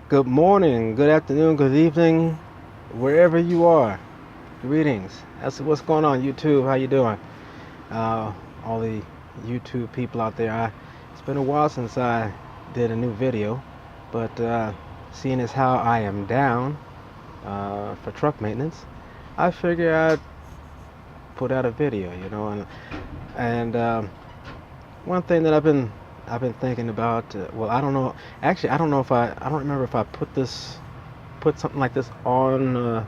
Good morning, good afternoon, good evening, wherever you are. Greetings. That's what's going on, YouTube. How you doing? Uh, all the YouTube people out there. It's been a while since I did a new video, but seeing as how I am down for truck maintenance, I figure I'd put out a video. And one thing that I've been thinking about. Well, I don't know. Actually, I don't know if I don't remember if I put something like this on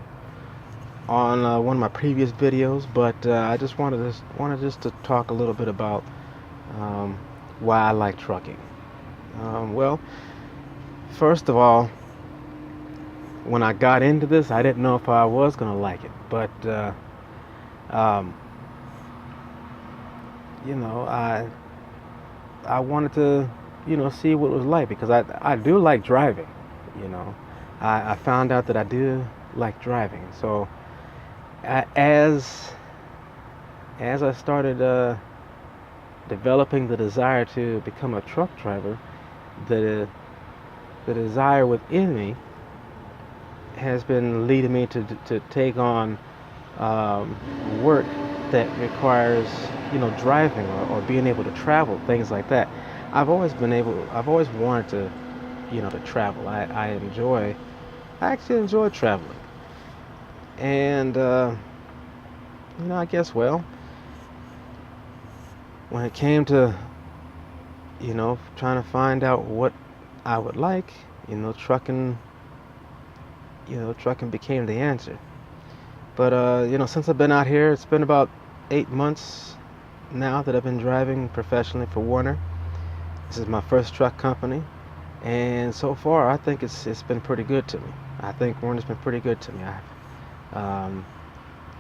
one of my previous videos, but I just wanted just to talk a little bit about um, why I like trucking. Well, first of all, when I got into this, I didn't know if I was gonna like it, but um, I wanted to see what it was like because I do like driving. You know, I found out that I do like driving, so as I started developing the desire to become a truck driver, the the desire within me has been leading me to take on um, work that requires driving or being able to travel, things like that. I've always wanted to travel. I actually enjoy traveling, and I guess well, when it came to trying to find out what I would like, trucking trucking became the answer. But since I've been out here, it's been about 8 months now that I've been driving professionally for Warner. This is my first truck company, and so far I think it's been pretty good to me. I think Warner's been pretty good to me. Um,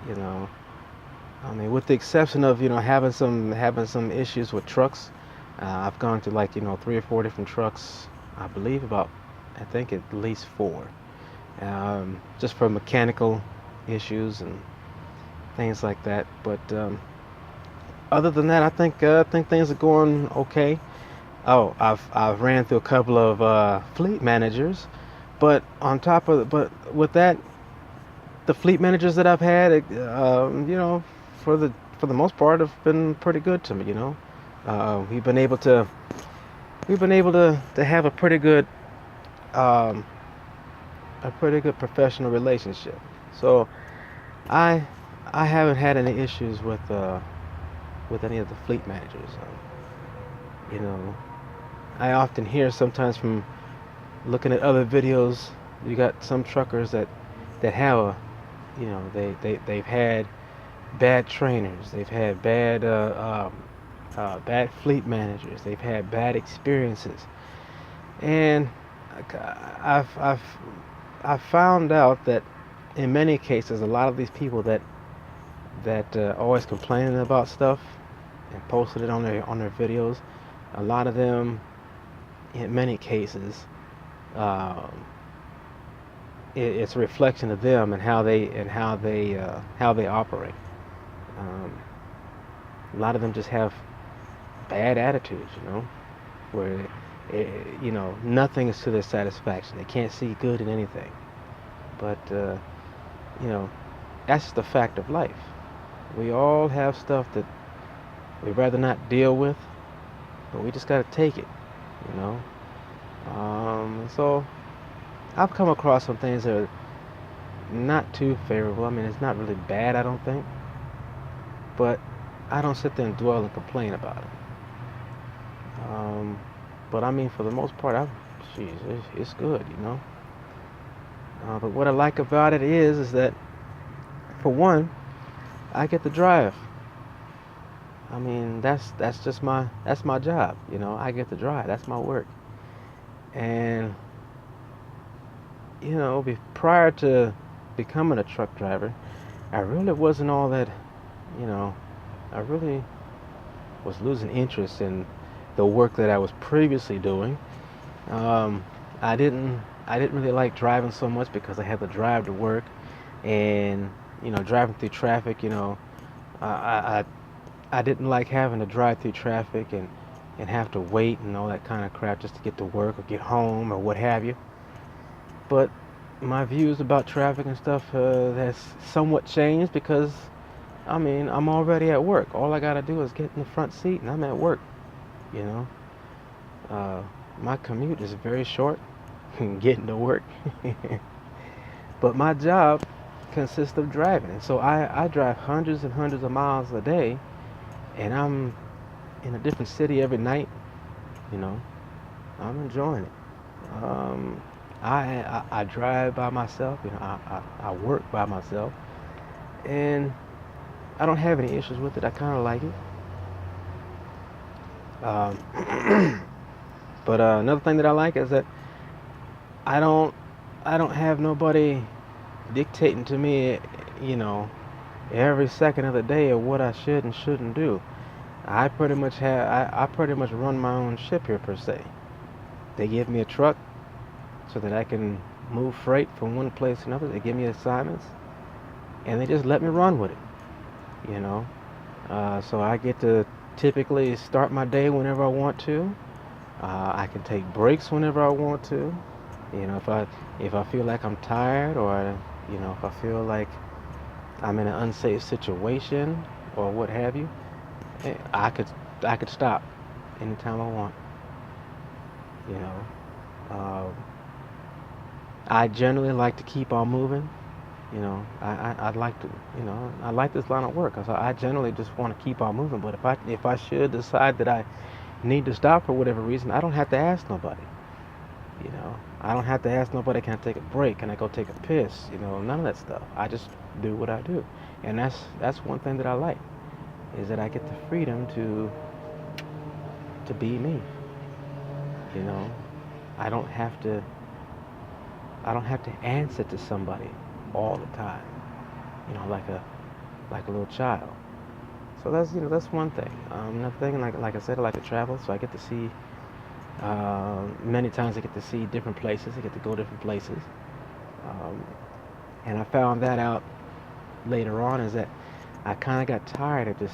you know, I mean, with the exception of having some issues with trucks, I've gone to like 3 or 4 different trucks. I think at least four, just for mechanical issues and things like that. But other than that, I think things are going okay. Oh, I've ran through a couple of fleet managers, but but with that, the fleet managers that I've had, for the most part, have been pretty good to me. We've been able to have um, a pretty good professional relationship. So I I haven't had any issues with any of the fleet managers. You know, I often hear sometimes from looking at other videos, you got some truckers that have they've had bad trainers, they've had bad fleet managers, they've had bad experiences, and I've I've I've found out that in many cases, a lot of these people that always complaining about stuff and posted it on their videos, a lot of them, in many cases, um, it's a reflection of them and how they operate. Um, a lot of them just have bad attitudes, where nothing is to their satisfaction. They can't see good in anything. But you know, that's just a fact of life. We all have stuff that we'd rather not deal with, but we just gotta take it, you know. So I've come across some things that are not too favorable. I mean, it's not really bad, I don't think, but I don't sit there and dwell and complain about it. Um, but I mean, for the most part, it's good, but what I like about it is that, for one, I get to drive. I mean, that's just that's my job, I get to drive. That's my work. And prior to becoming a truck driver, I really wasn't all that, you know, I really was losing interest in the work that I was previously doing. Um, I didn't really like driving so much because I had to drive to work, and driving through traffic. I I didn't like having to drive through traffic and have to wait and all that kind of crap just to get to work or get home or what have you. But my views about traffic and stuff has somewhat changed because I mean I'm already at work. All I gotta do is get in the front seat and I'm at work. You know, uh, my commute is very short, getting to work. But my job consists of driving, and so I drive hundreds and hundreds of miles a day, and I'm in a different city every night. You know, I'm enjoying it. I drive by myself. You know, I work by myself, and I don't have any issues with it. I kind of like it. Um, but another thing that I like is that I don't I don't have nobody dictating to me, you know, every second of the day of what I should and shouldn't do. I pretty much run my own ship here per se. They give me a truck so that I can move freight from one place to another. They give me assignments and they just let me run with it, you know. So I get to typically start my day whenever I want to. I can take breaks whenever I want to. You know, if I feel like I'm tired or you know if I feel like I'm in an unsafe situation or what have you, I could stop anytime I want. You know, um, I generally like to keep on moving. You know, I'd like to, you know, I like this line of work because I generally just want to keep on moving. But if I should decide that I need to stop for whatever reason, I don't have to ask nobody. You know, I don't have to ask nobody, can I take a break? Can I go take a piss? You know, none of that stuff. I just do what I do. And that's one thing that I like is that I get the freedom to be me. You know, I don't have to I don't have to answer to somebody all the time. You know, like a little child. So that's you know that's one thing. Another thing, like I said, I like to travel, so I get to see. Many times I get to see different places. I get to go different places. Um, and I found that out later on is that I kind of got tired of just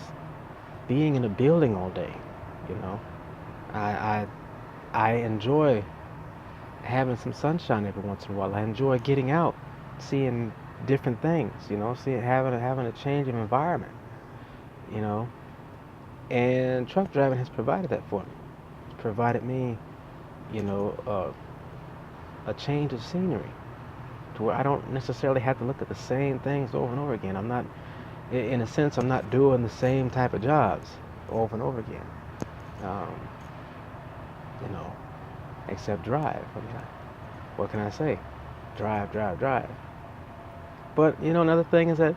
being in a building all day. You know, I, I I enjoy having some sunshine every once in a while. I enjoy getting out, seeing different things. You know, seeing having a change of environment. You know, and truck driving has provided that for me. It's provided me, you know, a change of scenery to where I don't necessarily have to look at the same things over and over again. I'm not, in a sense, I'm not doing the same type of jobs over and over again. Um, you know, except drive. I mean, what can I say? Drive, drive, drive. But you know, another thing is that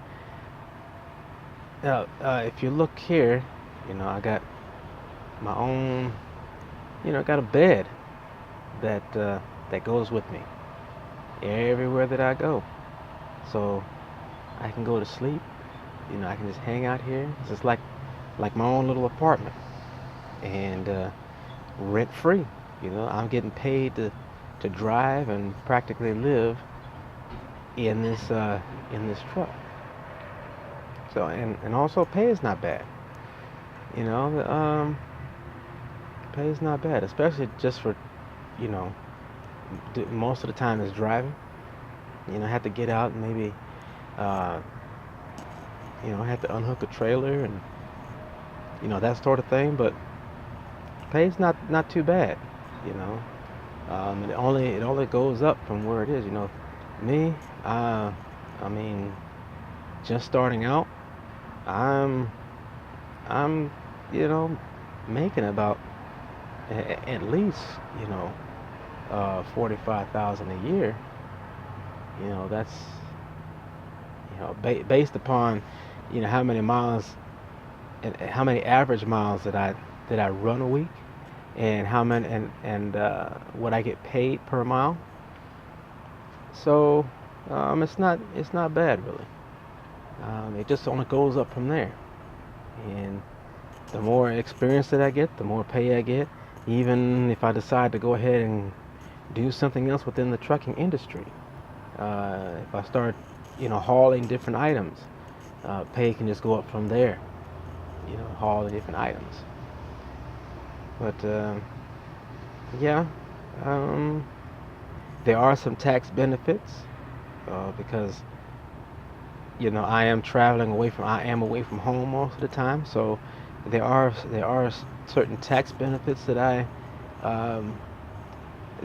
if you look here, you know, I got my own, you know, I got a bed that goes with me everywhere that I go. So I can go to sleep. You know, I can just hang out here. It's just like my own little apartment and rent free. You know, I'm getting paid to drive and practically live in this truck. So and also pay is not bad. You know, pay is not bad, especially just for you know most of the time is driving. You know, I have to get out and maybe uh, you know I have to unhook a trailer and you know that sort of thing. But pay's not too bad. You know, it only goes up from where it is. You know, me, I mean, just starting out, I'm I'm you know making about at least you know 45,000 a year. You know, that's you know based upon you know how many miles and how many average miles that I run a week and how many and what I get paid per mile. So it's not bad really. It just only goes up from there. And the more experience that I get, the more pay I get. Even if I decide to go ahead and do something else within the trucking industry, if I start, you know, hauling different items, pay can just go up from there. You know, hauling different items. But yeah, um, There are some tax benefits because I am away from home most of the time, so there are certain tax benefits um,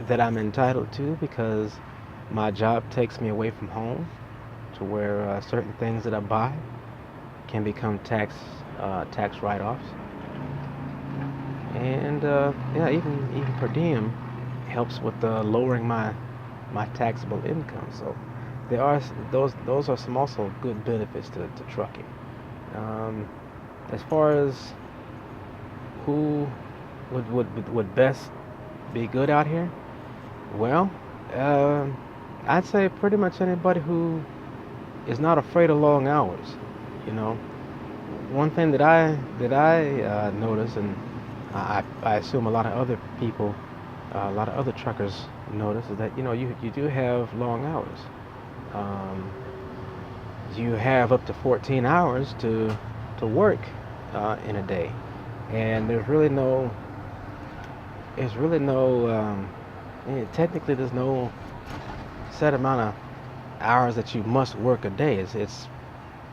that I'm entitled to because my job takes me away from home to where certain things that I buy can become tax write-offs, and yeah, even per diem helps with lowering my taxable income. So those are some also good benefits to trucking. Um, as far as who would best be good out here, well, um I'd say pretty much anybody who is not afraid of long hours. You know, one thing that I notice, and I assume a lot of other people, a lot of other truckers notice, is that you do have long hours. Um, you have up to 14 hours to work in a day, and there's really no technically there's no set amount of hours that you must work a day. It's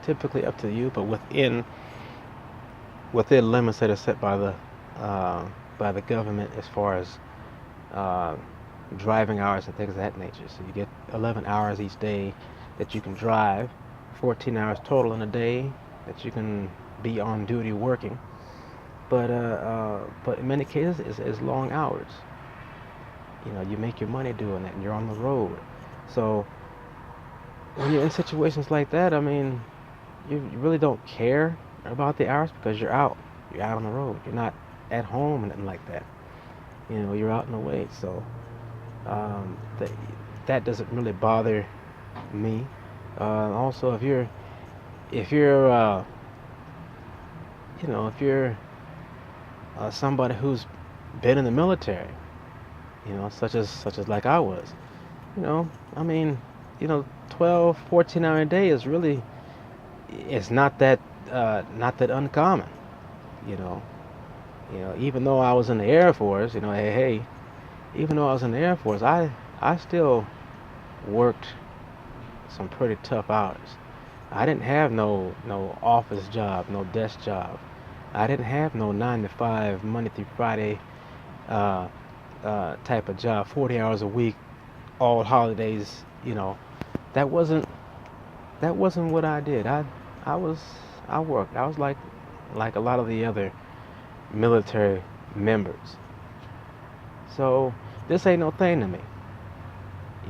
typically up to you, but within limits that are set by the government as far as uh, driving hours and things of that nature. So you get 11 hours each day that you can drive, 14 hours total in a day that you can be on duty working. But in many cases, it's long hours. You make your money doing that, and you're on the road. So when you're in situations like that, I mean, you really don't care about the hours because you're out. You're out on the road. You're not at home and nothing like that. You're out in the way. So um, that that doesn't really bother me. Also, if you're if you're somebody who's been in the military, such as like I was, I mean, 12, 14 hour a day is really it's not that uncommon. You know, even though I was in the Air Force, hey, even though I was in the Air Force, I still worked some pretty tough hours. I didn't have no office job, no desk job. I didn't have no 9 to 5 Monday through Friday uh, type of job, 40 hours a week, all holidays. That wasn't that wasn't what I did. I was I worked. I was like a lot of the other military members. So this ain't no thing to me.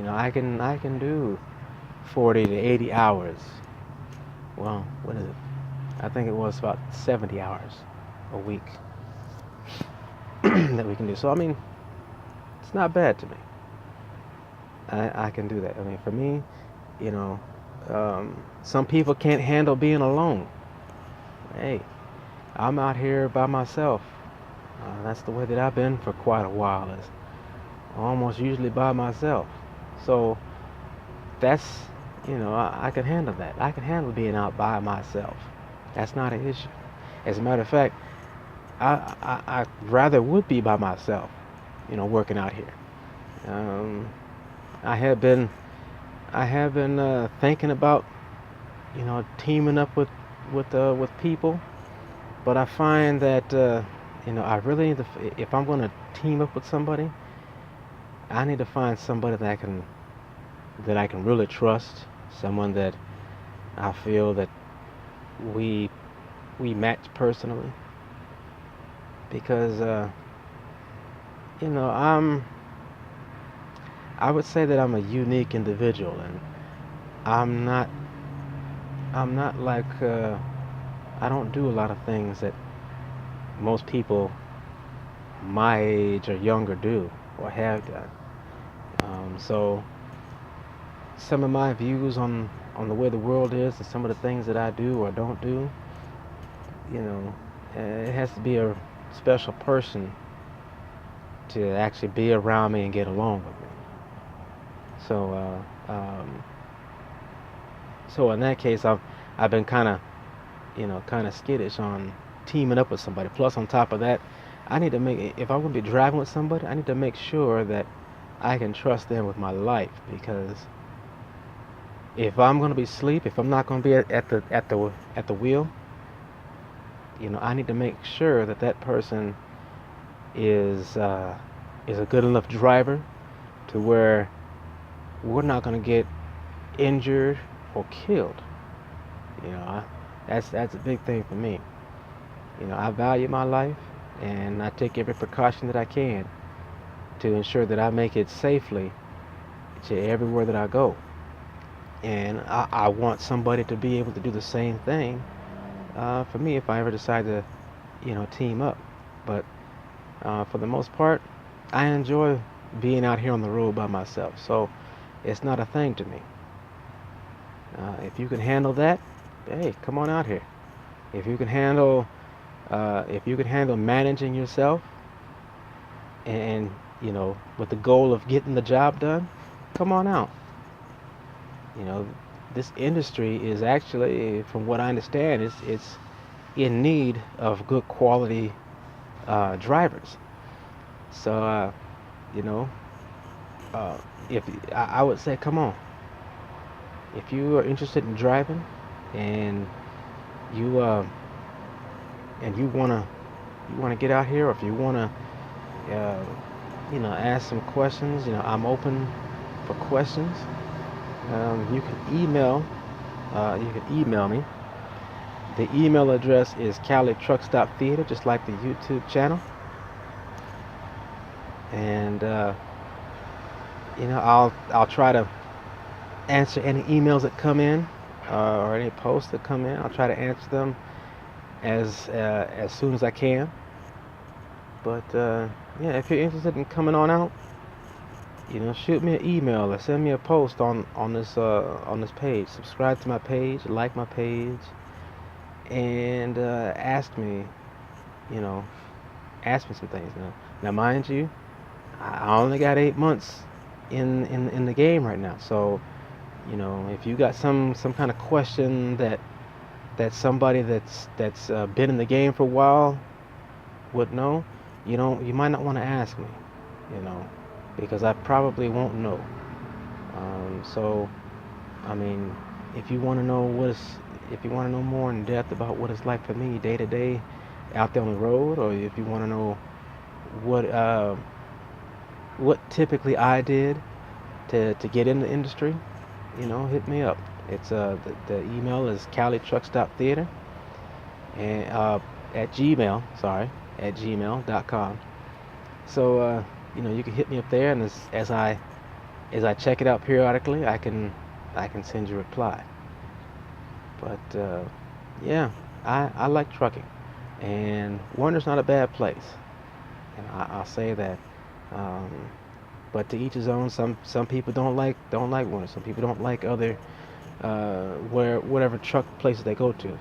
I can do 40 to 80 hours. Well, what is it? I think it was about 70 hours a week that we can do. So I mean, it's not bad to me. I can do that. I mean, for me, you know, some people can't handle being alone. Hey, I'm out here by myself. That's the way that I've been for quite a while. Is almost usually by myself. So that's, I can handle that. I can handle being out by myself. That's not an issue. As a matter of fact, I rather would be by myself, working out here. Um, I have been thinking about, teaming up with people, but I find that I really need to. If I'm going to team up with somebody, I need to find somebody that I can really trust, someone that I feel that we we match personally, because I'm I would say that I'm a unique individual, and I'm not I'm not like I don't do a lot of things that most people my age or younger do or have done. So some of my views on the way the world is and some of the things that I do or don't do, it has to be a special person to actually be around me and get along with me. So, so in that case, I've been kind of skittish on teaming up with somebody. Plus, on top of that, I need to make if I'm gonna be driving with somebody, I need to make sure that I can trust them with my life, because if I'm going to be asleep, if I'm not going to be at the wheel, I need to make sure that that person is is a good enough driver to where we're not going to get injured or killed. That's a big thing for me. I value my life, and I take every precaution that I can to ensure that I make it safely to everywhere that I go. And I want somebody to be able to do the same thing for me if I ever decide to, team up. But for the most part, I enjoy being out here on the road by myself, so it's not a thing to me. If you can handle that, hey, come on out here. If you can handle, if you can handle managing yourself, and with the goal of getting the job done, come on out. You know, this industry is actually, from what I understand, it's in need of good quality drivers. So, you know, uh, if I would say, come on. If you are interested in driving, and you and you wanna get out here, or if you wanna uh, ask some questions, I'm open for questions. You can email me. The email address is Cali Truck Stop Theater, just like the YouTube channel. And I'll try to answer any emails that come in, or any posts that come in. I'll try to answer them as soon as I can. But yeah, if you're interested in coming on out, shoot me an email or send me a post on this page. Subscribe to my page, like my page, and you know, ask me some things. Now, mind you, I only got 8 months in the game right now. So, if you got some kind of question that somebody that's been in the game for a while would know, you might not want to ask me, you know, because I probably won't know. So, I mean, if you want to know if you want to know more in depth about what it's like for me day to day out there on the road, or if you want to know what uh, what typically I did to get in the industry, hit me up. It's the email is Cali Truck Stop Theater, and at Gmail, sorry, at gmail.com. So you can hit me up there, and as I check it out periodically, I can send you a reply. But yeah, I like trucking, and Warner's not a bad place, and I'll say that. Um, but to each his own. Some people don't like Warner. Some people don't like other whatever truck places they go to.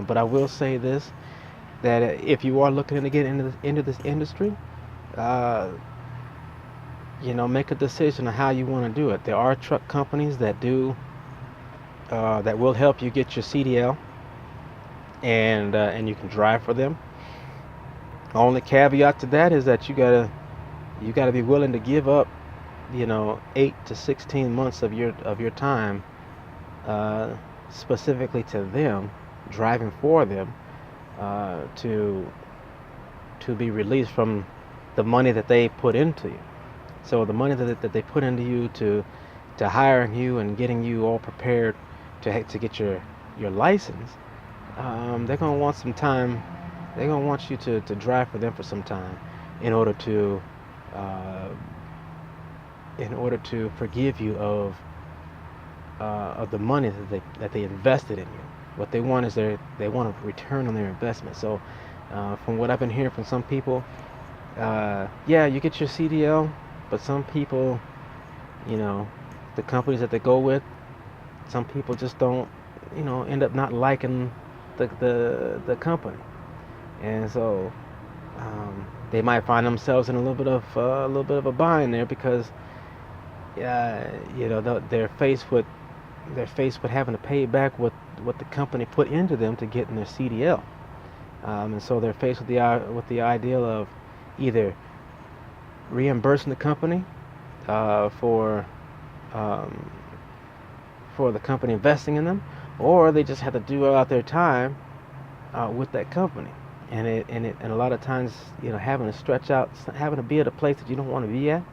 But I will say this: that if you are looking to get into this industry, uh, make a decision on how you want to do it. There are truck companies that will help you get your CDL, and you can drive for them. Only caveat to that is that you gotta be willing to give up, 8 to 16 months of your time, uh, specifically to them, driving for them, to be released from the money that they put into you. So the money that they put into you to hiring you and getting you all prepared to get your license, they're gonna want some time. They're gonna want you to drive for them for some time in order to uh, forgive you of the money that they invested in you. What they want is they want a return on their investment. So, from what I've been hearing from some people, yeah, you get your CDL, but some people, you know, the companies that they go with, some people just don't, end up not liking the company, and so they might find themselves in a little bit of a bind there, because they're faced with having to pay back what the company put into them to get in their CDL, and so they're faced with the ideal of either reimbursing the company uh, for um, for the company investing in them, or they just have to do out their time with that company. And a lot of times, having to stretch out, having to be at a place that you don't want to be at,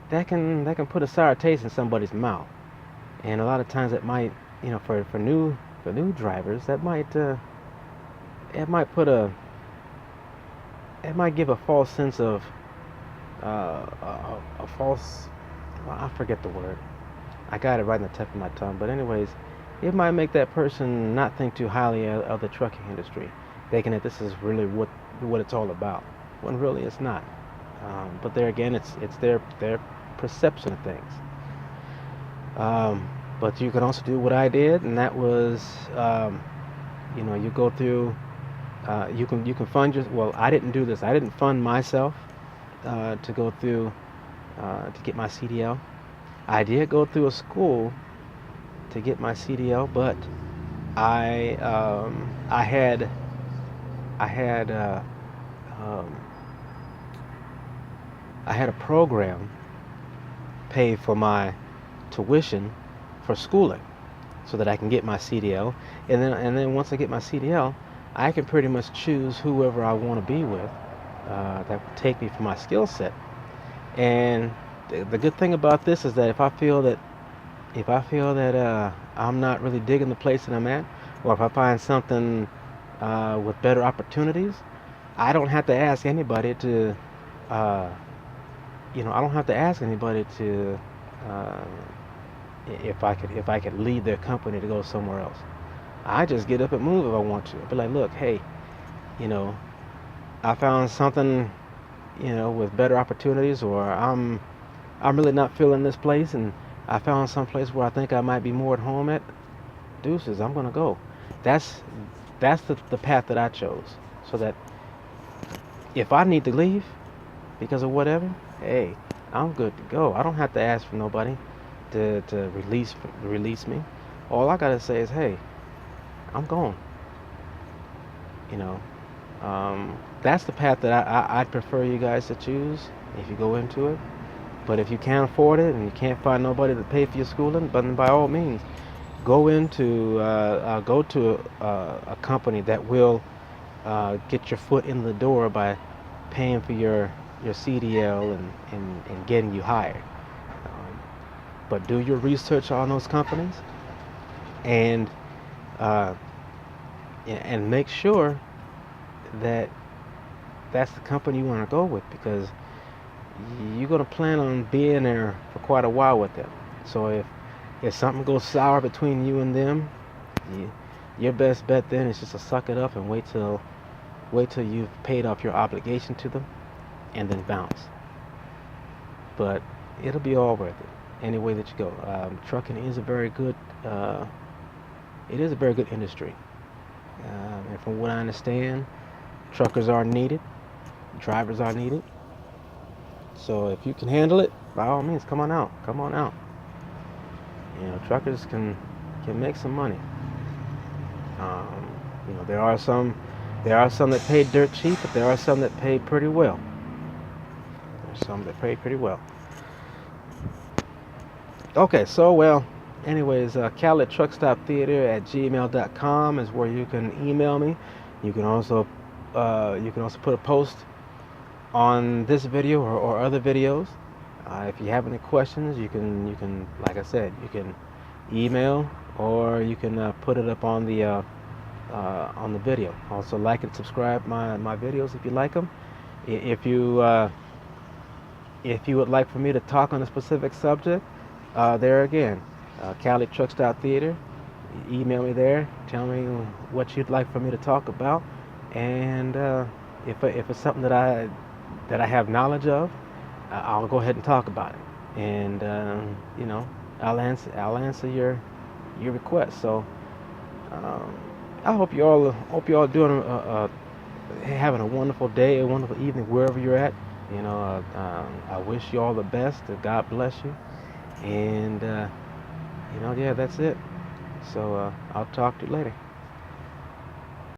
that can put a sour taste in somebody's mouth. And a lot of times, it might, for new drivers, that might it might put a it might give a false sense of a false, well, I forget the word. I got it right on the tip of my tongue. But anyways, it might make that person not think too highly of the trucking industry, thinking that this is really what it's all about, when really it's not. But there again, it's their perception of things. But you can also do what I did, and that was, you go through. You can fund your. Well, I didn't do this. I didn't fund myself to go through to get my CDL. I did go through a school to get my CDL, but I um, I had I had um, I had a program pay for my tuition for schooling so that I can get my CDL, and then once I get my CDL, I can pretty much choose whoever I want to be with that would take me for my skill set. And the good thing about this is that if I feel that I'm not really digging the place that I'm at, or if I find something with better opportunities, I don't have to ask anybody to, uh, I don't have to ask anybody to, uh, if I could leave their company to go somewhere else. I just get up and move if I want to. I'll be like, look, hey, you know, I found something, with better opportunities, or I'm really not feeling this place, and I found some place where I think I might be more at home at. Deuces, I'm gonna go. That's that's the path that I chose. So that if I need to leave because of whatever, hey, I'm good to go. I don't have to ask for nobody to release me. All I gotta say is, hey, I'm gone. You know, that's the path that I'd prefer you guys to choose if you go into it. But if you can't afford it and you can't find nobody to pay for your schooling, but then by all means, go to a company that will get your foot in the door by paying for your CDL and getting you hired. Um, but do your research on those companies, and uh, and make sure that that's the company you want to go with, because you're going to plan on being there for quite a while with them. So if something goes sour between you and them, you, your best bet then is just to suck it up and wait till you've paid off your obligation to them, and then bounce. But it'll be all worth it any way that you go. Trucking is a very good industry, and from what I understand, truckers are needed, drivers are needed. So if you can handle it, by all means, come on out. Come on out. Truckers can make some money. Um, there are some that pay dirt cheap, but there are some that pay pretty well. There's some that pay pretty well. Okay, so well, anyways, Cal at truckstoptheater@gmail.com is where you can email me. You can also put a post on this video or other videos. If you have any questions, you can like I said, you can email, or you can put it up on the video. Also, like and subscribe my videos if you like them. If you would like for me to talk on a specific subject, there again, Cali Truck Stop Theater. Email me there. Tell me what you'd like for me to talk about, and if it's something that I have knowledge of, I'll go ahead and talk about it. And I'll answer your request. So um, I hope you all doing having a wonderful day, a wonderful evening wherever you're at. I wish you all the best. God bless you. And yeah, that's it. So I'll talk to you later.